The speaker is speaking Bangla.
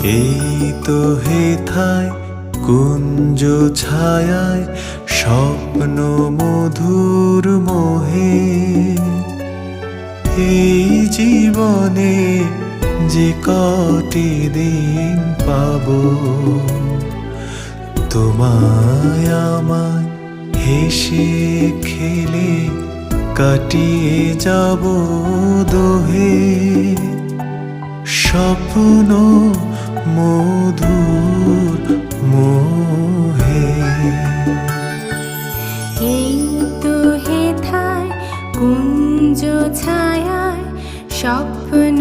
এই তো হেথায় কুঞ্জ ছায়ায় স্বপ্ন মধুর মোহে, এই জীবনে যে কটি দিন পাবো, তোমায় আমায় হেসে খেলে কাটিয়ে যাব দোহে। স্বপ্ন মধুর মোহে। এই তো হেথায় কুঞ্জ ছায়ায় স্বপ্ন